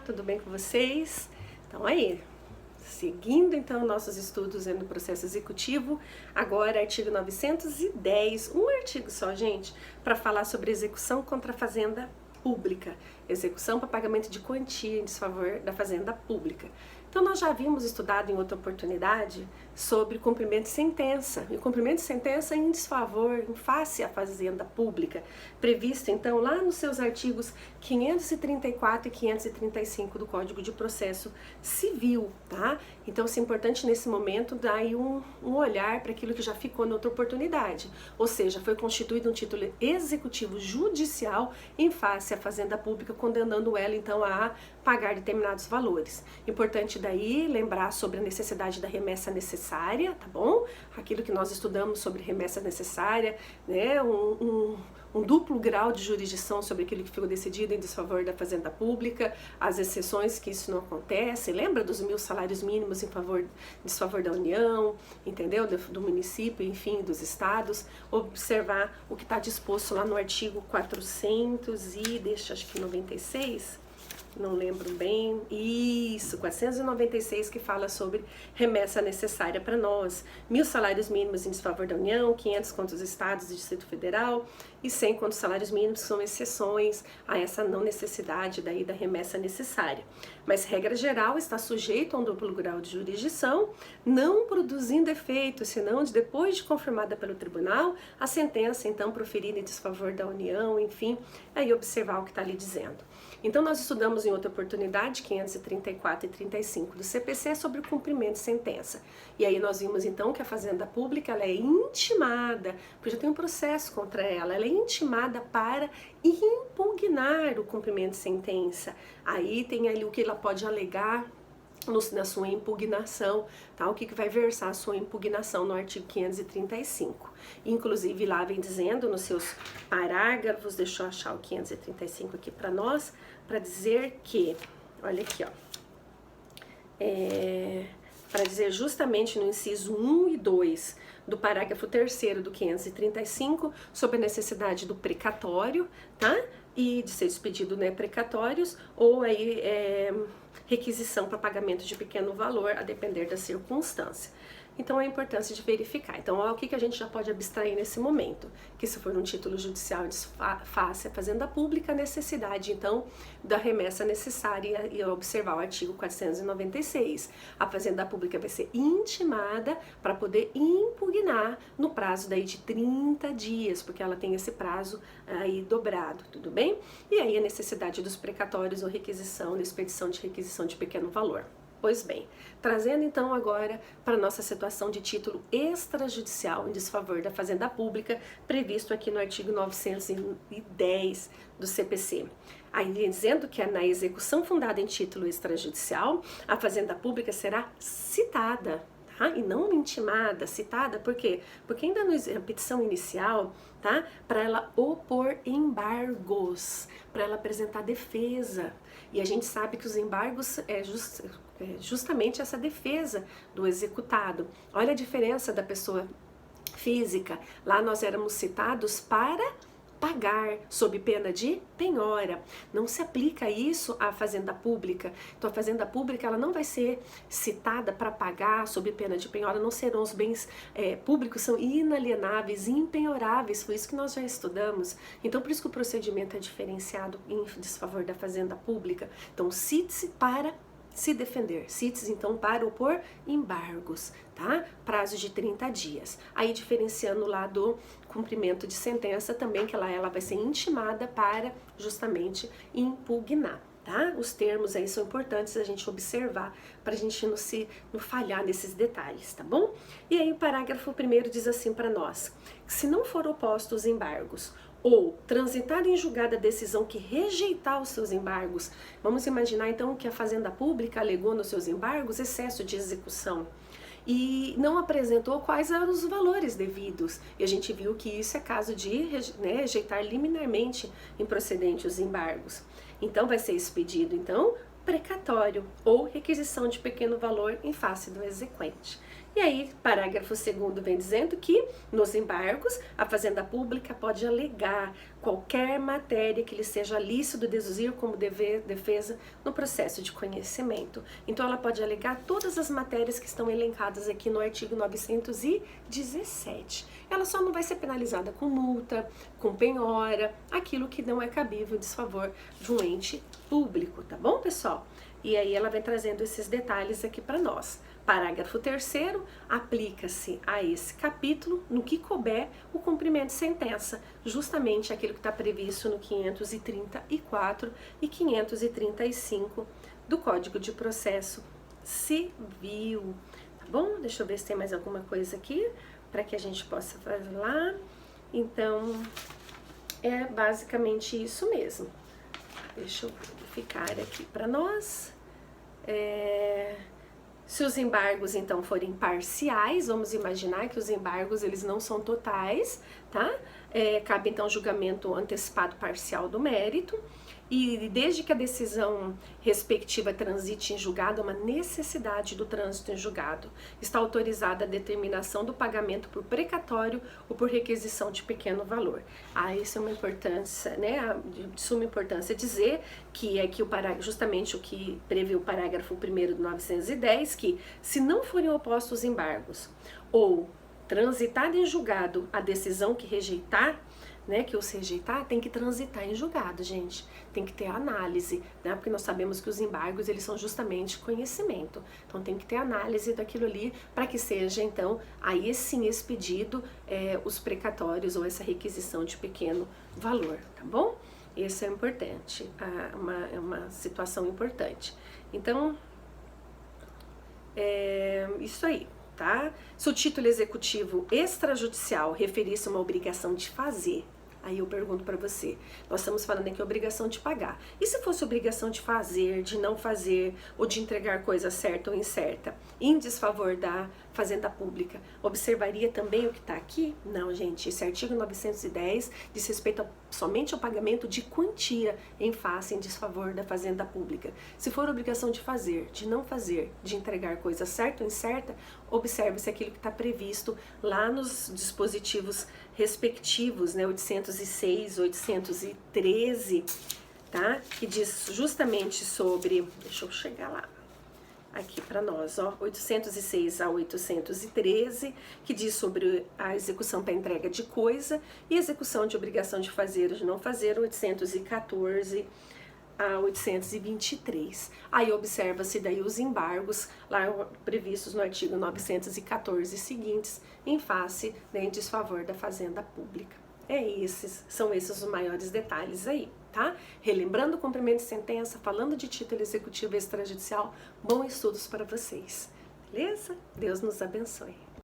tudo bem com vocês? Então aí, seguindo então nossos estudos no processo executivo, agora artigo 910, um artigo só, gente, para falar sobre execução contra a fazenda pública, execução para pagamento de quantia em desfavor da fazenda pública. Então nós já havíamos estudado em outra oportunidade sobre cumprimento de sentença, e cumprimento de sentença em desfavor, em face à fazenda pública, previsto então lá nos seus artigos 534 e 535 do Código de Processo Civil, tá? Então é importante nesse momento dar aí um olhar para aquilo que já ficou na outra oportunidade, ou seja, foi constituído um título executivo judicial em face à fazenda pública, condenando ela então a pagar determinados valores. Importante daí lembrar sobre a necessidade da remessa necessária, tá bom? Aquilo que nós estudamos sobre remessa necessária, né? Um duplo grau de jurisdição sobre aquilo que ficou decidido em desfavor da fazenda pública, as exceções que isso não acontece, lembra dos 1.000 salários mínimos em desfavor da União, entendeu? Do município, enfim, dos estados, observar o que está disposto lá no artigo 400 e, acho que 96, não lembro bem, isso, 496, que fala sobre remessa necessária para nós, 1.000 salários mínimos em desfavor da União, 500 contra os estados e Distrito Federal, e 100 contra os salários mínimos, que são exceções a essa não necessidade daí da remessa necessária. Mas, regra geral, está sujeito a um duplo grau de jurisdição, não produzindo efeito, senão depois de confirmada pelo tribunal, a sentença, então, proferida em desfavor da União, enfim, aí observar o que está ali dizendo. Então, nós estudamos em outra oportunidade, 534 e 35 do CPC, sobre o cumprimento de sentença. E aí nós vimos, então, que a Fazenda Pública ela é intimada, porque já tem um processo contra ela, ela é intimada para impugnar o cumprimento de sentença. Aí tem ali o que ela pode alegar na sua impugnação, tá? O que vai versar a sua impugnação no artigo 535. Inclusive lá vem dizendo nos seus parágrafos, deixa eu achar o 535 aqui para nós, para dizer que, olha aqui, ó, para dizer justamente no inciso 1 e 2 do parágrafo 3º do 535, sobre a necessidade do precatório, tá? E de ser expedido, né, precatórios, ou aí requisição para pagamento de pequeno valor, a depender da circunstância. Então, a importância de verificar. Então, o que a gente já pode abstrair nesse momento? Que se for um título judicial de face à fazenda pública, a necessidade, então, da remessa necessária e observar o artigo 496. A fazenda pública vai ser intimada para poder impugnar no prazo daí de 30 dias, porque ela tem esse prazo aí dobrado, tudo bem? E aí a necessidade dos precatórios ou requisição, expedição de requisição de pequeno valor. Pois bem, trazendo então agora para a nossa situação de título extrajudicial em desfavor da Fazenda Pública, previsto aqui no artigo 910 do CPC. Aí dizendo que na execução fundada em título extrajudicial, a Fazenda Pública será citada, tá? E não intimada, citada, por quê? Porque ainda na petição inicial, tá? Para ela opor embargos, para ela apresentar defesa. E a gente sabe que os embargos é justamente essa defesa do executado. Olha a diferença da pessoa física. Lá nós éramos citados para pagar, sob pena de penhora. Não se aplica isso à fazenda pública. Então a fazenda pública ela não vai ser citada para pagar sob pena de penhora, não serão os bens públicos, são inalienáveis, impenhoráveis, foi isso que nós já estudamos. Então por isso que o procedimento é diferenciado em desfavor da fazenda pública. Então cite-se para se defender, CITES então para opor embargos, tá? Prazo de 30 dias. Aí diferenciando lá do cumprimento de sentença também, que ela vai ser intimada para justamente impugnar, tá? Os termos aí são importantes a gente observar para a gente não falhar nesses detalhes, tá bom? E aí o parágrafo 1º diz assim para nós: se não for oposto os embargos ou transitar em julgada a decisão que rejeitar os seus embargos, vamos imaginar então que a Fazenda Pública alegou nos seus embargos excesso de execução e não apresentou quais eram os valores devidos. E a gente viu que isso é caso de rejeitar liminarmente improcedente os embargos. Então vai ser expedido então precatório ou requisição de pequeno valor em face do exequente. E aí, parágrafo 2º vem dizendo que, nos embargos, a Fazenda Pública pode alegar qualquer matéria que lhe seja lícito deduzir como defesa no processo de conhecimento. Então, ela pode alegar todas as matérias que estão elencadas aqui no artigo 917. Ela só não vai ser penalizada com multa, com penhora, aquilo que não é cabível em desfavor de um ente público, tá bom, pessoal? E aí ela vem trazendo esses detalhes aqui para nós. Parágrafo 3º, aplica-se a esse capítulo, no que couber, o cumprimento de sentença, justamente aquilo que está previsto no 534 e 535 do Código de Processo Civil. Tá bom? Deixa eu ver se tem mais alguma coisa aqui para que a gente possa falar. Então, é basicamente isso mesmo. Deixa eu verificar aqui para nós. Se os embargos, então, forem parciais, vamos imaginar que os embargos, eles não são totais, tá? Cabe, então, julgamento antecipado parcial do mérito. E desde que a decisão respectiva transite em julgado, é uma necessidade do trânsito em julgado. Está autorizada a determinação do pagamento por precatório ou por requisição de pequeno valor. Isso é uma importância, né, de suma importância dizer que o parágrafo, justamente o que prevê o parágrafo 1º do 910, que se não forem opostos os embargos ou transitada em julgado a decisão que rejeitar, né, que os rejeitar, tem que transitar em julgado, gente. Tem que ter análise, né, porque nós sabemos que os embargos, eles são justamente conhecimento. Então, tem que ter análise daquilo ali para que seja, então, aí sim expedido os precatórios ou essa requisição de pequeno valor, tá bom? Isso é importante, é uma situação importante. Então, isso aí. Tá? Se o título executivo extrajudicial referisse a uma obrigação de fazer, aí eu pergunto para você, nós estamos falando aqui obrigação de pagar. E se fosse obrigação de fazer, de não fazer, ou de entregar coisa certa ou incerta, em desfavor da Fazenda Pública, observaria também o que está aqui? Não, gente, esse artigo 910 diz respeito somente ao pagamento de quantia em face, em desfavor da Fazenda Pública. Se for obrigação de fazer, de não fazer, de entregar coisa certa ou incerta, observe-se aquilo que está previsto lá nos dispositivos respectivos, né, 806, 813, tá? Que diz justamente sobre, deixa eu chegar lá, aqui para nós, ó, 806 a 813, que diz sobre a execução para entrega de coisa e execução de obrigação de fazer ou de não fazer, 814 a 823. Aí observa-se daí os embargos lá previstos no artigo 914 e seguintes em face, né, em desfavor da Fazenda Pública. São esses os maiores detalhes aí, tá? Relembrando o cumprimento de sentença, falando de título executivo extrajudicial, bons estudos para vocês, beleza? Deus nos abençoe.